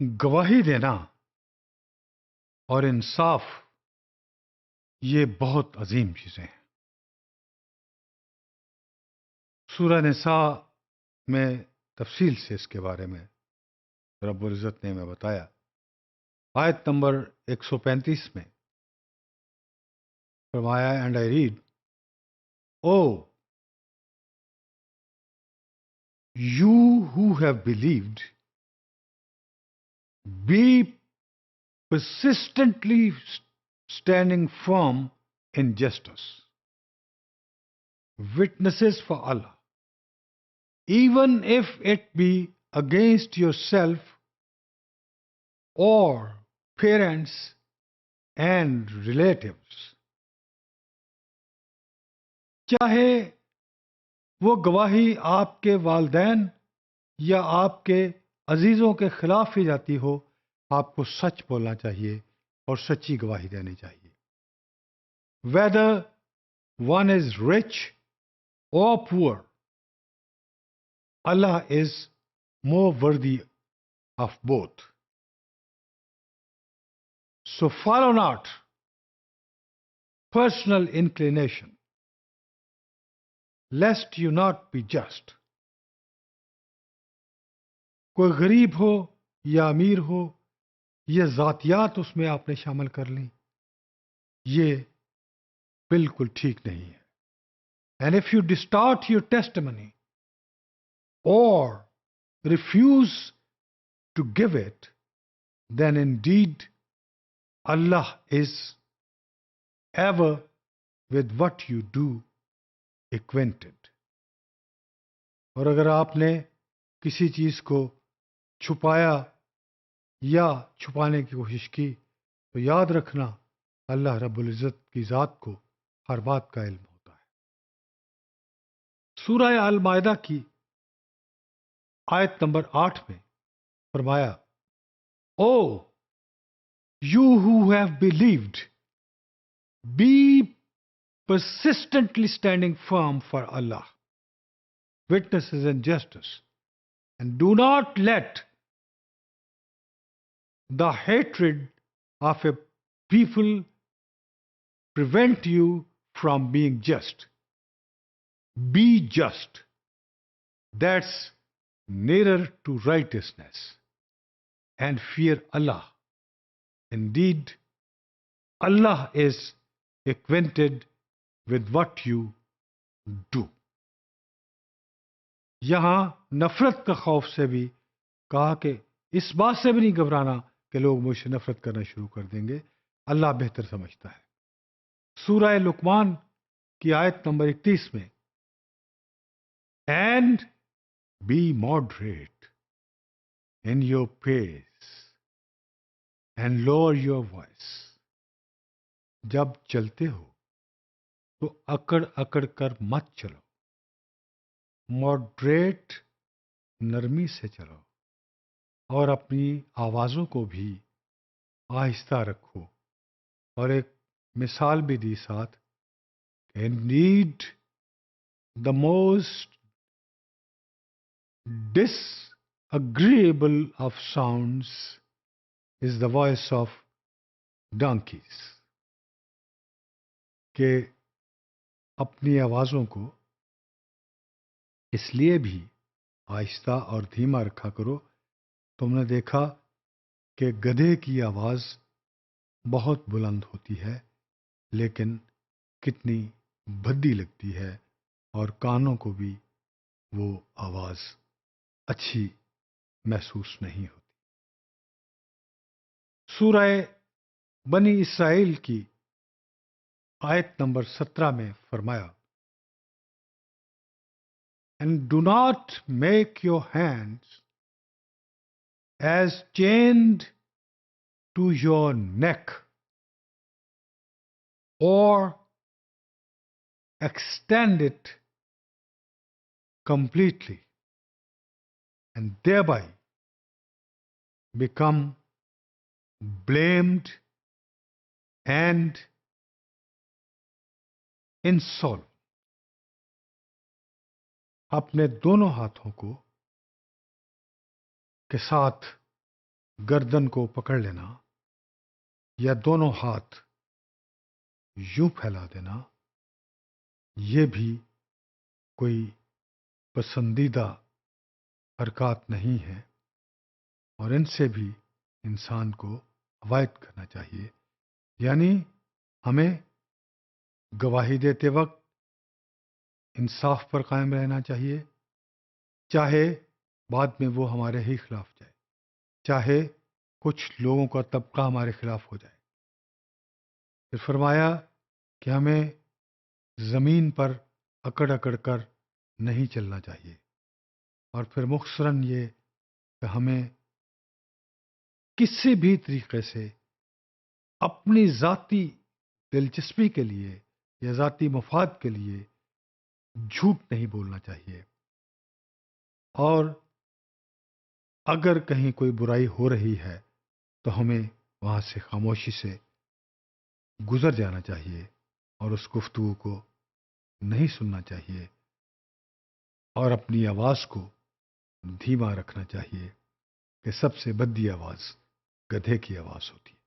गवाही देना और इंसाफ ये बहुत अजीम चीजें हैं। सूरह निसा में तफसील से इसके बारे में रब्बुल इज़्ज़त ने हमें बताया। आयत नंबर 135 में फरमाया, and I read, O you who have believed, be persistently standing firm in justice, witnesses for Allah, even if it be against yourself or parents and relatives. चाहे वो गवाही आपके वालदैन या आपके अजीजों के खिलाफ ही जाती हो, आपको सच बोलना चाहिए और सच्ची गवाही देनी चाहिए। Whether one is rich or poor, Allah is more worthy of both. So follow not personal inclination, lest you not be just. कोई गरीब हो या अमीर हो, ये जातियात उसमें आपने शामिल कर ली, ये बिल्कुल ठीक नहीं है। And if you distort your testimony or refuse to give it, then indeed Allah is ever with what you do acquainted. और अगर आपने किसी चीज को छुपाया या छुपाने की कोशिश की, तो याद रखना अल्लाह रब्बुल इज़्ज़त की जात को हर बात का इल्म होता है। सूरह अल माइदा की आयत नंबर 8 में फरमाया, O you who have believed, be persistently standing firm for Allah, witnesses in justice, and do not let the hatred of a people prevent you from being just. Be just. That's nearer to righteousness. And fear Allah. Indeed, Allah is acquainted with what you do. यहां नफरत का खौफ से भी कहा कि इस बात से भी नहीं घबराना कि लोग मुझसे नफरत करना शुरू कर देंगे, अल्लाह बेहतर समझता है। सूरह लुकमान की आयत नंबर 31 में, and be moderate in your pace and lower your voice. जब चलते हो तो अकड़ अकड़ कर मत चलो, मॉडरेट नरमी से चलो और अपनी आवाजों को भी आहिस्ता रखो। और एक मिसाल भी दी साथ, Indeed the most disagreeable of sounds is the voice of donkeys, के अपनी आवाजों को इसलिए भी आहिस्ता और धीमा रखा करो। तुमने देखा कि गधे की आवाज बहुत बुलंद होती है, लेकिन कितनी भद्दी लगती है और कानों को भी वो आवाज अच्छी महसूस नहीं होती। सूरह बनी इसराइल की आयत नंबर 17 में फरमाया, and do not make your hands as chained to your neck और extend it completely and thereby become blamed and insolvent. अपने दोनों हाथों को के साथ गर्दन को पकड़ लेना या दोनों हाथ यूं फैला देना, ये भी कोई पसंदीदा हरकत नहीं है और इनसे भी इंसान को अवॉइड करना चाहिए। यानी हमें गवाही देते वक्त इंसाफ पर कायम रहना चाहिए, चाहे बाद में वो हमारे ही खिलाफ जाए, चाहे कुछ लोगों का तबका हमारे खिलाफ हो जाए। फिर फरमाया कि हमें जमीन पर अकड़ अकड़ कर नहीं चलना चाहिए और फिर मुख्तसरन ये कि हमें किसी भी तरीके से अपनी जाती दिलचस्पी के लिए या जाती मफाद के लिए झूठ नहीं बोलना चाहिए और अगर कहीं कोई बुराई हो रही है तो हमें वहां से खामोशी से गुजर जाना चाहिए और उस गुफ्तगू को नहीं सुनना चाहिए और अपनी आवाज को धीमा रखना चाहिए कि सबसे भद्दी आवाज गधे की आवाज होती है।